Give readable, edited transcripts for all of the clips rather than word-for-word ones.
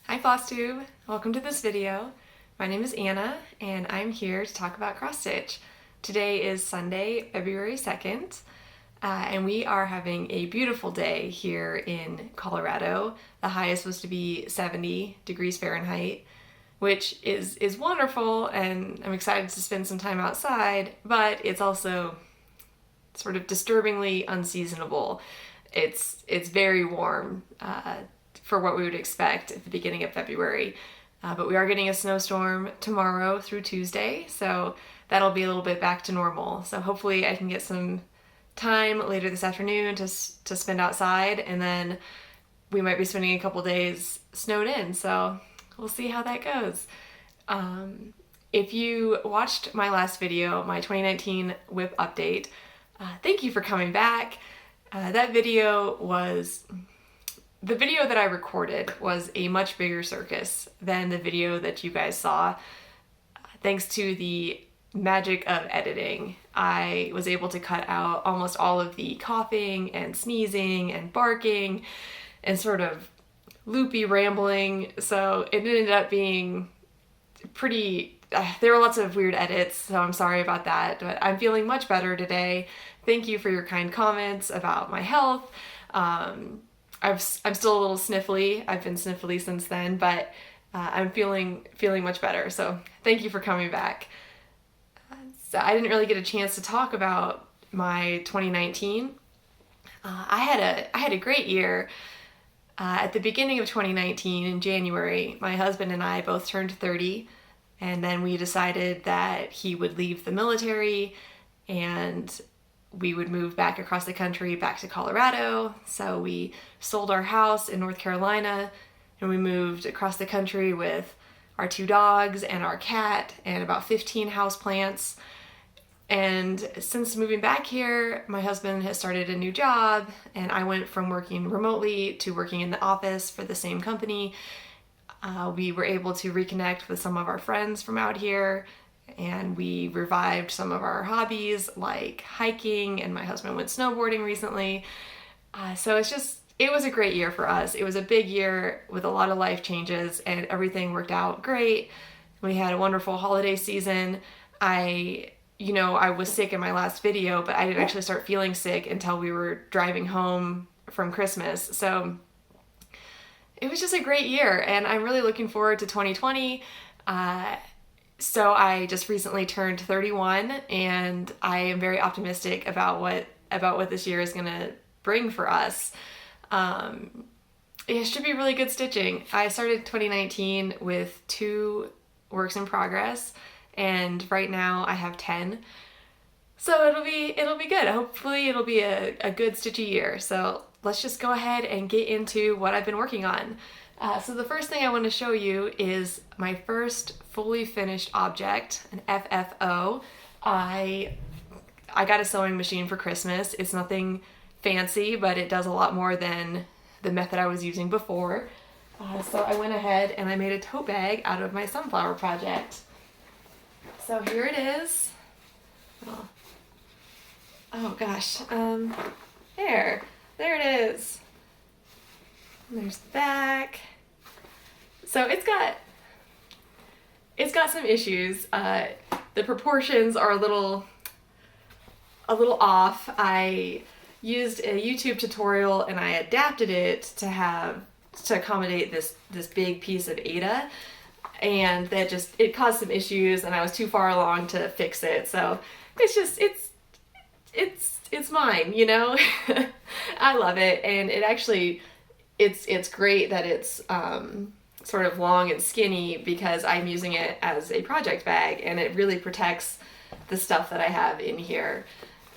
Hi Flosstube, welcome to this video. My name is Anna and I'm here to talk about cross stitch. Today is Sunday, February 2nd, and we are having a beautiful day here in Colorado. The high is supposed to be 70 degrees Fahrenheit, which is wonderful, and I'm excited to spend some time outside, but it's also sort of disturbingly unseasonable. It's very warm for what we would expect at the beginning of February. But we are getting a snowstorm tomorrow through Tuesday, so that'll be a little bit back to normal. So hopefully I can get some time later this afternoon to spend outside, and then we might be spending a couple days snowed in, so we'll see how that goes. If you watched my last video, my 2019 whip update, thank you for coming back. The video that I recorded was a much bigger circus than the video that you guys saw. Thanks to the magic of editing, I was able to cut out almost all of the coughing and sneezing and barking and sort of loopy rambling, so it ended up being pretty... there were lots of weird edits, so I'm sorry about that, but I'm feeling much better today. Thank you for your kind comments about my health. I'm still a little sniffly. I've been sniffly since then, but I'm feeling much better. So thank you for coming back. So I didn't really get a chance to talk about my 2019. I had a great year. At the beginning of 2019 in January, my husband and I both turned 30, and then we decided that he would leave the military and we would move back across the country, back to Colorado. So we sold our house in North Carolina and we moved across the country with our 2 dogs and our cat and about 15 houseplants. And since moving back here, my husband has started a new job, and I went from working remotely to working in the office for the same company. We were able to reconnect with some of our friends from out here, and we revived some of our hobbies like hiking, and my husband went snowboarding recently. So it was a great year for us. It was a big year with a lot of life changes, and everything worked out great. We had a wonderful holiday season. I was sick in my last video, but I didn't actually start feeling sick until we were driving home from Christmas. So it was just a great year, and I'm really looking forward to 2020. So I just recently turned 31, and I am very optimistic about what this year is gonna bring for us. It should be really good stitching. I started 2019 with 2 works in progress, and right now I have 10. So it'll be good. Hopefully it'll be a good stitchy year. So let's just go ahead and get into what I've been working on. So the first thing I want to show you is my first fully finished object, an FFO. I got a sewing machine for Christmas. It's nothing fancy, but it does a lot more than the method I was using before. So I went ahead and I made a tote bag out of my sunflower project. So here it is. Oh gosh, there it is. And there's the back. So it's got some issues. The proportions are a little off. I used a YouTube tutorial and I adapted it to accommodate this big piece of Ada, and that it caused some issues, and I was too far along to fix it. So it's mine, you know. I love it, and it's great that it's sort of long and skinny because I'm using it as a project bag, and it really protects the stuff that I have in here.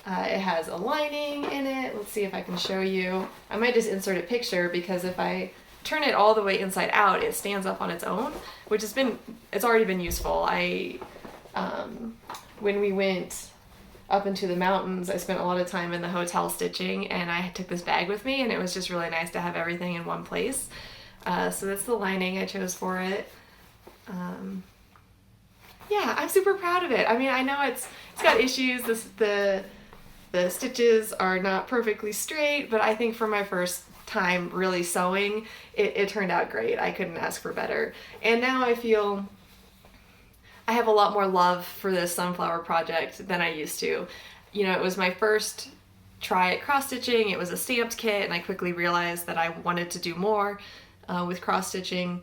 It has a lining in it. Let's see if I can show you. I might just insert a picture, because if I turn it all the way inside out, it stands up on its own, which it's already been useful. When we went up into the mountains, I spent a lot of time in the hotel stitching, and I took this bag with me, and it was just really nice to have everything in one place. So that's the lining I chose for it. Yeah, I'm super proud of it. I mean, I know it's got issues. The stitches are not perfectly straight, but I think for my first time really sewing, it turned out great. I couldn't ask for better. And now I feel I have a lot more love for this sunflower project than I used to. You know, it was my first try at cross stitching. It was a stamped kit, and I quickly realized that I wanted to do more with cross stitching.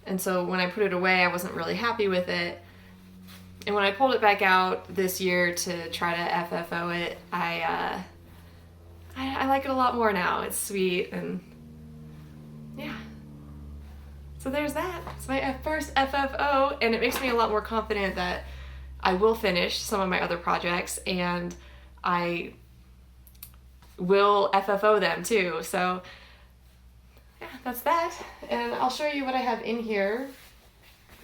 And so when I put it away, I wasn't really happy with it. And when I pulled it back out this year to try to FFO it, I like it a lot more now. It's sweet, and yeah. So there's that. It's my first FFO, and it makes me a lot more confident that I will finish some of my other projects, and I will FFO them too. So yeah, that's that. And I'll show you what I have in here.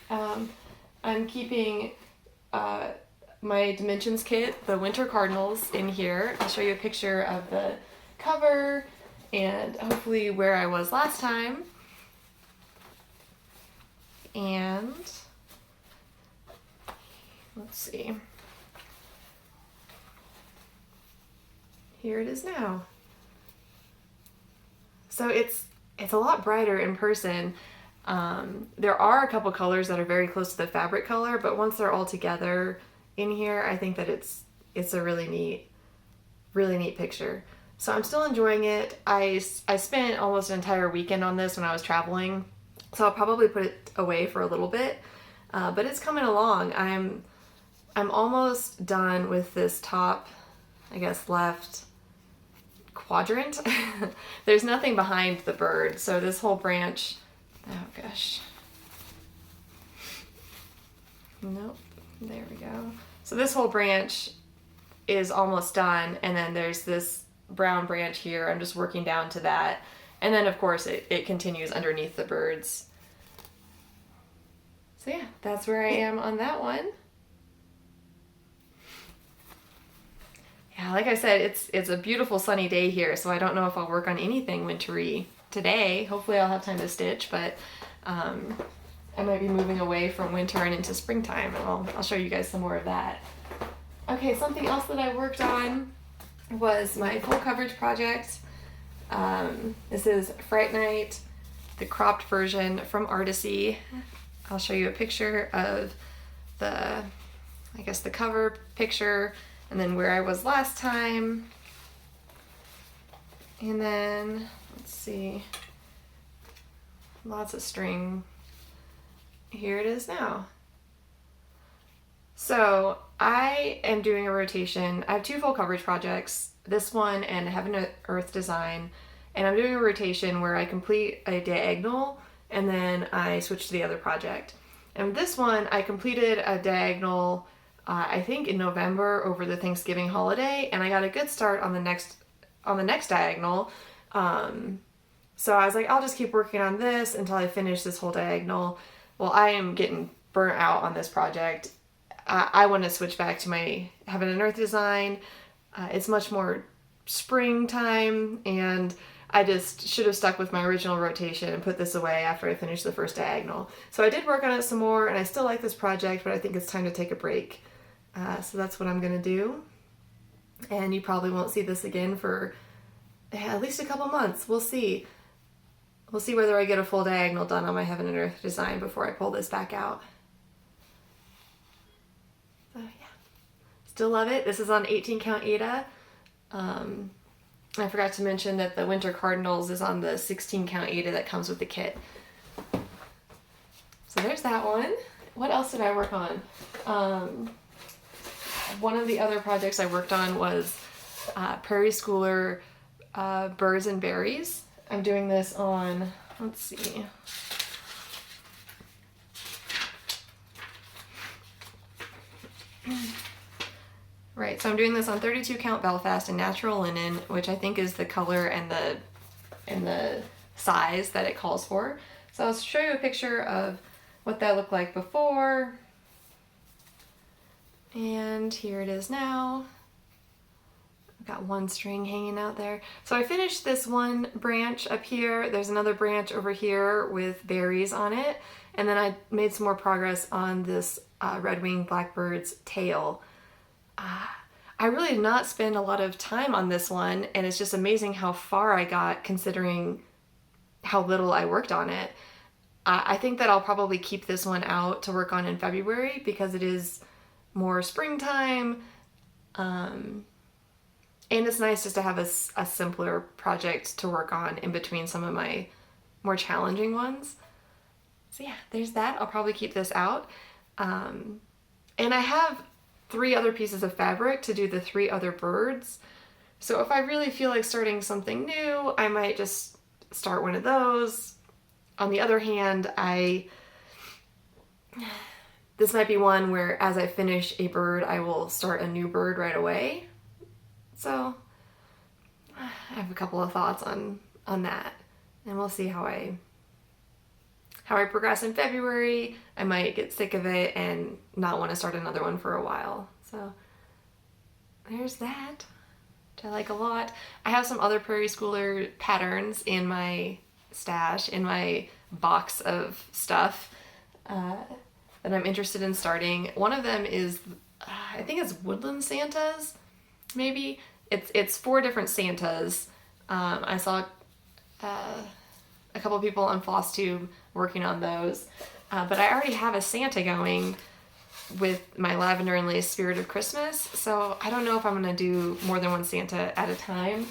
I'm keeping my Dimensions kit, the Winter Cardinals, in here. I'll show you a picture of the cover and hopefully where I was last time. And let's see. Here it is now. So it's a lot brighter in person. There are a couple colors that are very close to the fabric color, but once they're all together in here, I think that it's a really neat picture. So I'm still enjoying it. I spent almost an entire weekend on this when I was traveling, so I'll probably put it away for a little bit, but it's coming along. I'm almost done with this top, I guess, left quadrant. There's nothing behind the bird, so this whole branch, oh gosh, nope, there we go. So this whole branch is almost done, and then there's this brown branch here. I'm just working down to that, and then of course it continues underneath the birds. So yeah, that's where I am on that one. Yeah, like I said, it's a beautiful sunny day here, so I don't know if I'll work on anything wintry today. Hopefully I'll have time to stitch, but I might be moving away from winter and into springtime, and I'll show you guys some more of that. Okay, something else that I worked on was my full coverage project. This is Fright Night, the cropped version from Artecy. I'll show you a picture of the cover picture, and then where I was last time. And then, let's see, lots of string. Here it is now. So I am doing a rotation. I have two full coverage projects, this one and Heaven and Earth Design, and I'm doing a rotation where I complete a diagonal and then I switch to the other project. And this one, I completed a diagonal I think in November over the Thanksgiving holiday, and I got a good start on the next diagonal. So I was like, I'll just keep working on this until I finish this whole diagonal. Well, I am getting burnt out on this project. I want to switch back to my Heaven and Earth Design. It's much more springtime, and I just should have stuck with my original rotation and put this away after I finished the first diagonal. So I did work on it some more, and I still like this project, but I think it's time to take a break. So that's what I'm going to do. And you probably won't see this again for at least a couple months. We'll see. We'll see whether I get a full diagonal done on my Heaven and Earth Design before I pull this back out. So yeah, still love it. This is on 18 count Aida. I forgot to mention that the Winter Cardinals is on the 16 count Aida that comes with the kit. So there's that one. What else did I work on? One of the other projects I worked on was Prairie Schooler Birds and Berries. I'm doing this on, let's see. Right, so I'm doing this on 32 count Belfast and natural linen, which I think is the color and the size that it calls for. So I'll show you a picture of what that looked like before. And here it is now. I've got one string hanging out there. So I finished this one branch up here. There's another branch over here with berries on it. And then I made some more progress on this red-winged blackbird's tail. I really did not spend a lot of time on this one, and it's just amazing how far I got considering how little I worked on it. I think that I'll probably keep this one out to work on in February because it is more springtime. And it's nice just to have a simpler project to work on in between some of my more challenging ones. So yeah, there's that. I'll probably keep this out. And I have 3 other pieces of fabric to do the 3 other birds. So if I really feel like starting something new, I might just start one of those. On the other hand, this might be one where as I finish a bird, I will start a new bird right away. So I have a couple of thoughts on that, and we'll see how I progress in February. I might get sick of it and not want to start another one for a while. So there's that, which I like a lot. I have some other Prairie Schooler patterns in my stash, in my box of stuff that I'm interested in starting. One of them is, I think it's Woodland Santas, maybe. It's 4 different Santas. I saw a couple people on Flosstube working on those, but I already have a Santa going with my lavender and lace Spirit of Christmas, so I don't know if I'm gonna do more than one Santa at a time.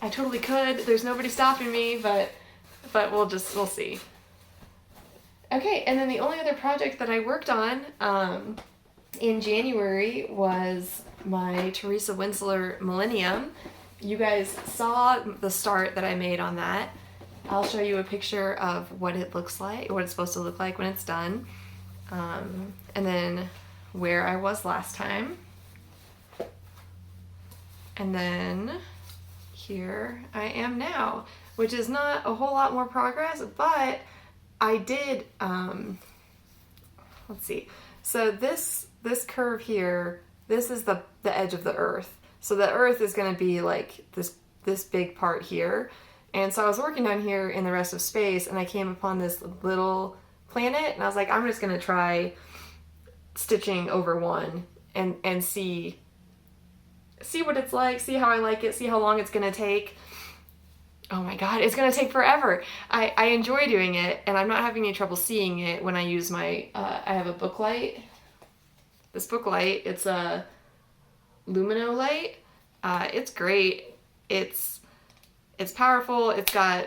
I totally could. There's nobody stopping me, but we'll see. Okay, and then the only other project that I worked on in January was my Teresa Wentzler Millennium. You guys saw the start that I made on that. I'll show you a picture of what it looks like, what it's supposed to look like when it's done, and then where I was last time. And then here I am now, which is not a whole lot more progress, but I did, let's see. So this curve here, this is the edge of the earth. So the earth is going to be like this big part here. And so I was working down here in the rest of space, and I came upon this little planet, and I was like, I'm just going to try stitching over one and see what it's like, see how I like it, see how long it's going to take. Oh my god, it's going to take forever. I enjoy doing it, and I'm not having any trouble seeing it when I use my, I have a book light. This book light, it's a LuminoLite. It's great. It's powerful. It's got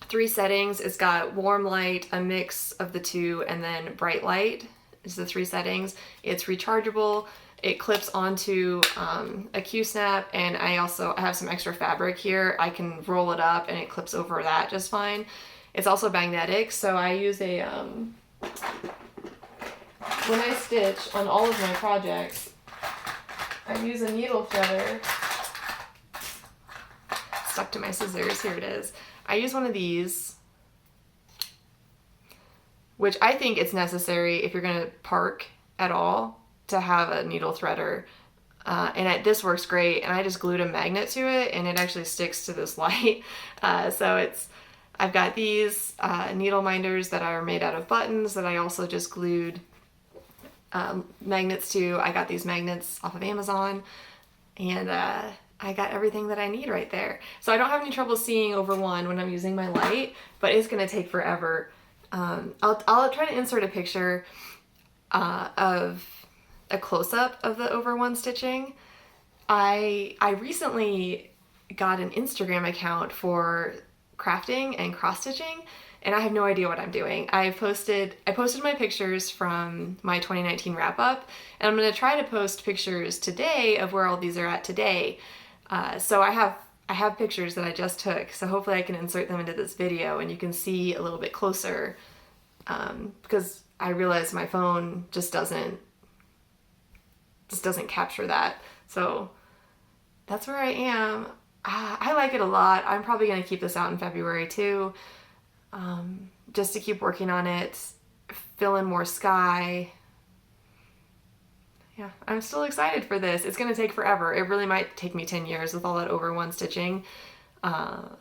3 settings. It's got warm light, a mix of the 2, and then bright light is the 3 settings. It's rechargeable. It clips onto a Q-snap, and I have some extra fabric here. I can roll it up and it clips over that just fine. It's also magnetic, so I use a, when I stitch on all of my projects, I use a needle threader. Stuck to my scissors, here it is. I use one of these, which I think it's necessary if you're gonna park at all, to have a needle threader, and this works great, and I just glued a magnet to it, and it actually sticks to this light. So I've got these needle minders that are made out of buttons that I also just glued magnets to. I got these magnets off of Amazon, and I got everything that I need right there. So I don't have any trouble seeing over one when I'm using my light, but it's gonna take forever. I'll try to insert a picture of a close-up of the over one stitching. I recently got an Instagram account for crafting and cross-stitching, and I have no idea what I'm doing. I posted my pictures from my 2019 wrap-up, and I'm going to try to post pictures today of where all these are at today. So I have pictures that I just took, so hopefully I can insert them into this video and you can see a little bit closer, because I realize my phone just doesn't capture that. So that's where I am. I like it a lot. I'm probably going to keep this out in February too, just to keep working on it, fill in more sky. Yeah, I'm still excited for this. It's going to take forever. It really might take me 10 years with all that over one stitching, but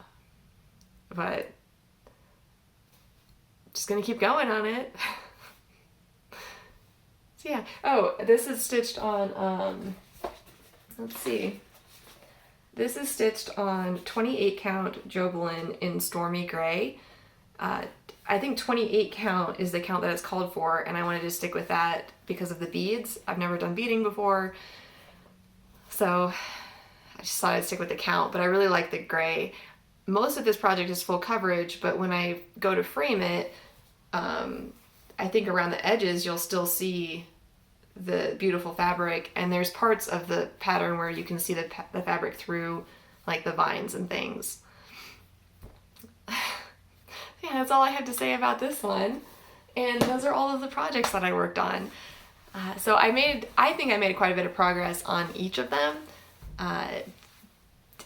just going to keep going on it. So yeah. Oh, this is stitched on, let's see. This is stitched on 28 count Jobelan in Stormy Gray. I think 28 count is the count that it's called for, and I wanted to stick with that because of the beads. I've never done beading before, so I just thought I'd stick with the count, but I really like the gray. Most of this project is full coverage, but when I go to frame it, I think around the edges you'll still see the beautiful fabric, and there's parts of the pattern where you can see the fabric through like the vines and things. Yeah, that's all I have to say about this one. And those are all of the projects that I worked on. So I think I made quite a bit of progress on each of them.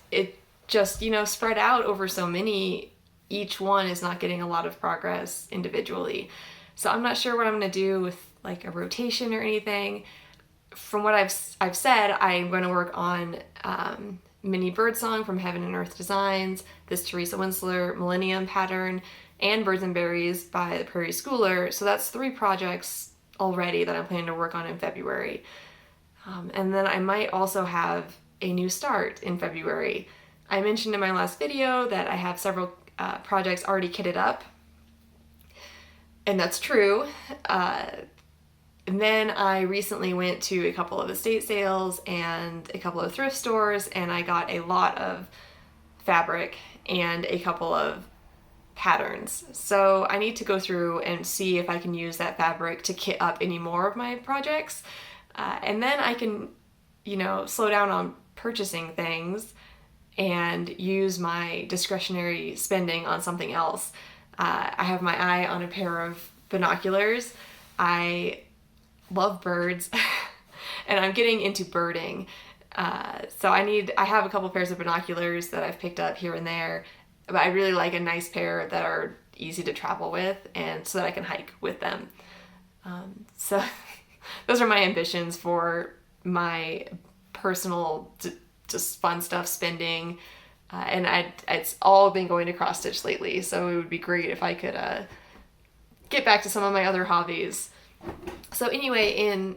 It just, spread out over so many, each one is not getting a lot of progress individually. So I'm not sure what I'm going to do with like a rotation or anything. From what I've said, I'm going to work on Mini Birdsong from Heaven and Earth Designs, this Teresa Wentzler Millennium pattern, and Birds and Berries by the Prairie Schooler. So that's 3 projects already that I'm planning to work on in February. And then I might also have a new start in February. I mentioned in my last video that I have several projects already kitted up, and that's true. And then I recently went to a couple of estate sales and a couple of thrift stores, and I got a lot of fabric and a couple of patterns. So I need to go through and see if I can use that fabric to kit up any more of my projects. And then I can, slow down on purchasing things and use my discretionary spending on something else. I have my eye on a pair of binoculars. I love birds and I'm getting into birding. So I have a couple pairs of binoculars that I've picked up here and there, but I really like a nice pair that are easy to travel with and so that I can hike with them. So those are my ambitions for my personal, just fun stuff spending. And it's all been going to cross stitch lately, so it would be great if I could get back to some of my other hobbies. So anyway,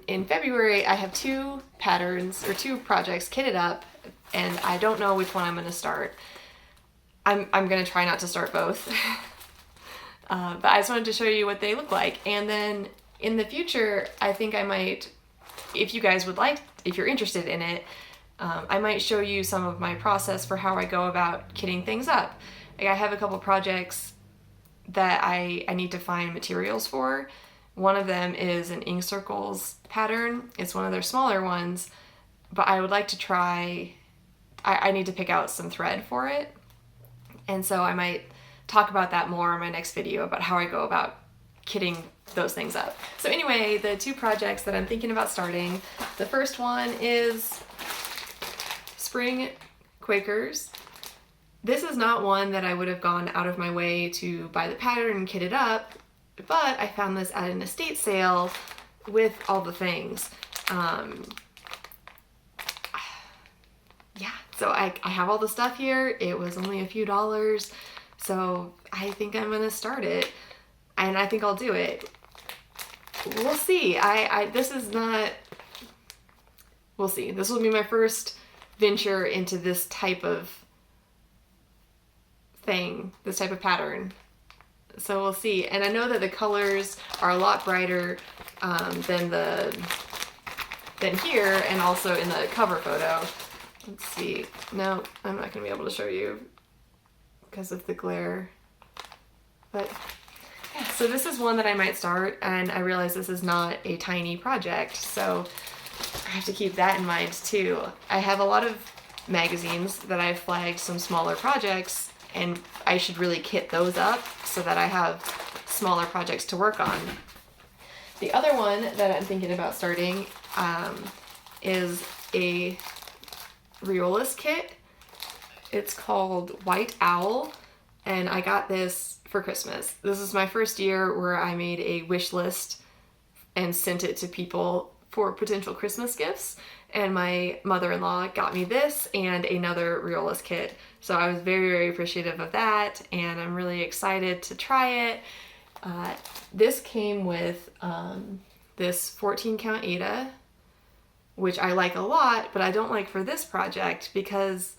in February, I have 2 patterns or 2 projects kitted up, and I don't know which one I'm going to start. I'm going to try not to start both. But I just wanted to show you what they look like. And then in the future, I think I might, if you guys would like, if you're interested in it, I might show you some of my process for how I go about kitting things up. Like I have a couple projects that I need to find materials for. One of them is an ink circles pattern. It's one of their smaller ones, but I would like to try, I need to pick out some thread for it. And so I might talk about that more in my next video about how I go about kitting those things up. So anyway, the 2 projects that I'm thinking about starting, the first one is Spring Quakers. This is not one that I would have gone out of my way to buy the pattern and kit it up, but I found this at an estate sale with all the things. Yeah, so I have all the stuff here. It was only a few dollars, so I think I'm gonna start it, and I think I'll do it. We'll see. We'll see. This will be my first venture into this type of thing, this type of pattern. So we'll see. And I know that the colors are a lot brighter than here, and also in the cover photo. Let's see. No, I'm not going to be able to show you because of the glare. But yeah, so this is one that I might start, and I realize this is not a tiny project, so I have to keep that in mind too. I have a lot of magazines that I've flagged some smaller projects, and I should really kit those up so that I have smaller projects to work on. The other one that I'm thinking about starting is a Riolis kit. It's called White Owl, and I got this for Christmas. This is my first year where I made a wish list and sent it to people for potential Christmas gifts, and my mother-in-law got me this and another Riolis kit. So I was very, very appreciative of that, and I'm really excited to try it. This came with this 14 count Ada, which I like a lot, but I don't like for this project because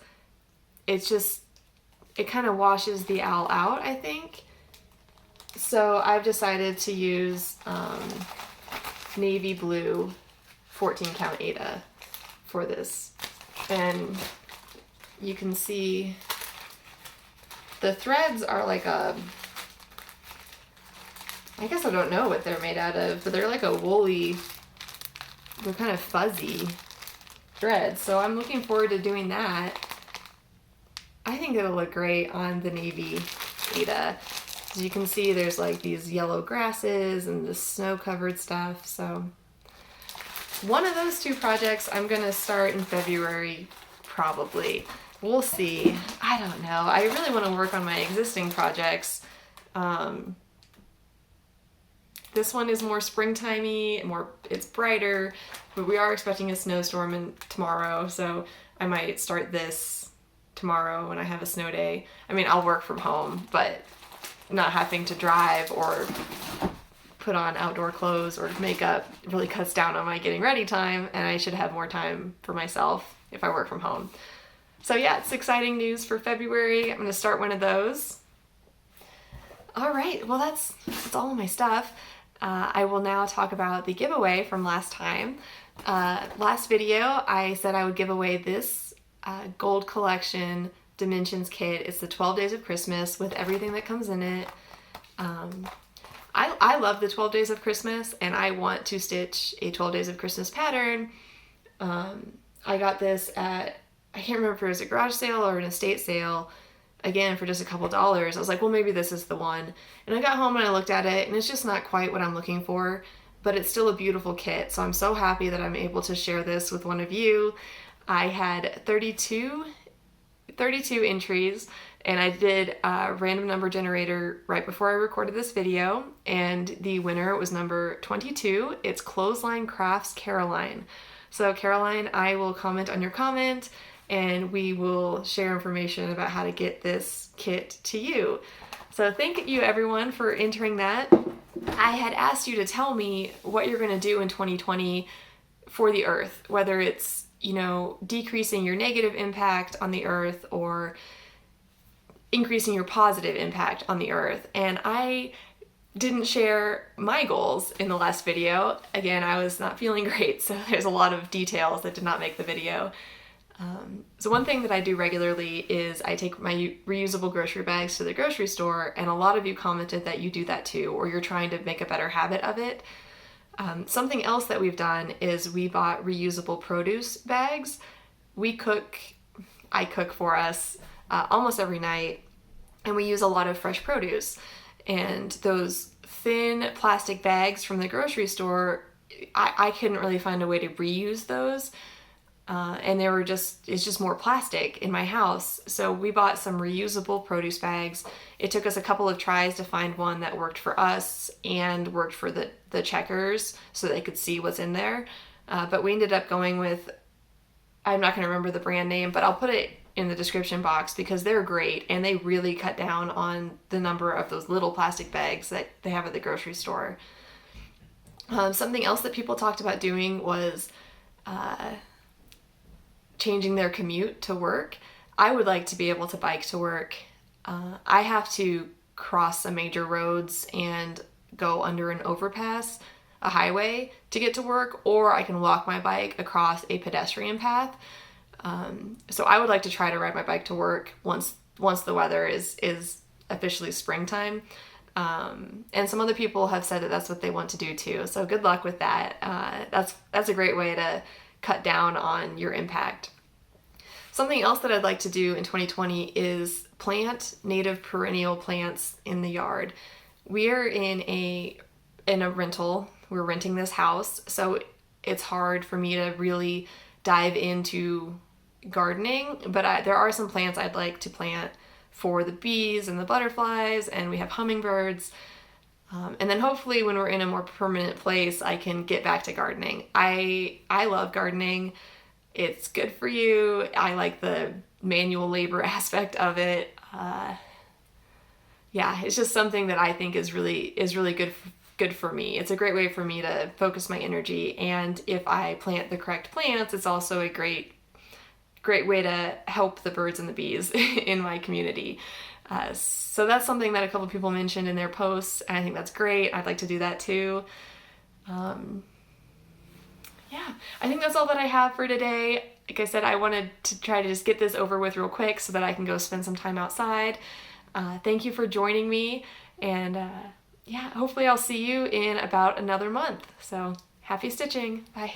it kind of washes the owl out, I think. So I've decided to use navy blue 14 count Aida for this. And you can see the threads are like I guess I don't know what they're made out of, but they're like a woolly, they're kind of fuzzy threads. So I'm looking forward to doing that. I think it'll look great on the navy Aida. As you can see, there's like these yellow grasses and the snow-covered stuff. So one of those two projects I'm gonna start in February, probably. We'll see. I don't know. I really want to work on my existing projects. This one is more springtimey, it's brighter, but we are expecting a snowstorm tomorrow, so I might start this tomorrow when I have a snow day. I mean, I'll work from home, but not having to drive or put on outdoor clothes or makeup really cuts down on my getting ready time, and I should have more time for myself if I work from home. So yeah, it's exciting news for February. I'm gonna start one of those. All right, well that's all of my stuff. I will now talk about the giveaway from last time. Last video, I said I would give away this Gold Collection Dimensions kit. It's the 12 Days of Christmas with everything that comes in it. I love the 12 Days of Christmas, and I want to stitch a 12 Days of Christmas pattern. I got this at, I can't remember if it was a garage sale or an estate sale, again for just a couple dollars. I was like, well, maybe this is the one. And I got home and I looked at it, and it's just not quite what I'm looking for, but it's still a beautiful kit. So I'm so happy that I'm able to share this with one of you. I had 32 entries, and I did a random number generator right before I recorded this video, and the winner was number 22. It's Clothesline Crafts Caroline. So Caroline, I will comment on your comment, and we will share information about how to get this kit to you. So thank you everyone for entering that. I had asked you to tell me what you're going to do in 2020 for the earth, whether it's, you know, decreasing your negative impact on the earth or increasing your positive impact on the earth. And I didn't share my goals in the last video. Again, I was not feeling great, so there's a lot of details that did not make the video. So one thing that I do regularly is I take my reusable grocery bags to the grocery store, and a lot of you commented that you do that too, or you're trying to make a better habit of it. Something else that we've done is we bought reusable produce bags. I cook for us almost every night, and we use a lot of fresh produce. And those thin plastic bags from the grocery store, I couldn't really find a way to reuse those. And it's just more plastic in my house. So we bought some reusable produce bags. It took us a couple of tries to find one that worked for us and worked for the checkers so they could see what's in there. But we ended up going with, I'm not going to remember the brand name, but I'll put it in the description box because they're great and they really cut down on the number of those little plastic bags that they have at the grocery store. Something else that people talked about doing was changing their commute to work. I would like to be able to bike to work. I have to cross some major roads and go under an overpass, a highway, to get to work, or I can walk my bike across a pedestrian path. So I would like to try to ride my bike to work once the weather is officially springtime. And some other people have said that that's what they want to do too. So good luck with that. That's a great way to cut down on your impact. Something else that I'd like to do in 2020 is plant native perennial plants in the yard. We are in a rental. We're renting this house, so it's hard for me to really dive into gardening, but there are some plants I'd like to plant for the bees and the butterflies, and we have hummingbirds. And then hopefully when we're in a more permanent place, I can get back to gardening. I love gardening. It's good for you. I like the manual labor aspect of it. Yeah, it's just something that I think is really good for me. It's a great way for me to focus my energy. And if I plant the correct plants, it's also a great great way to help the birds and the bees in my community. So that's something that a couple people mentioned in their posts, and I think that's great. I'd like to do that too. Yeah, I think that's all that I have for today. Like I said, I wanted to try to just get this over with real quick so that I can go spend some time outside. Thank you for joining me, and yeah, hopefully I'll see you in about another month. So happy stitching. Bye.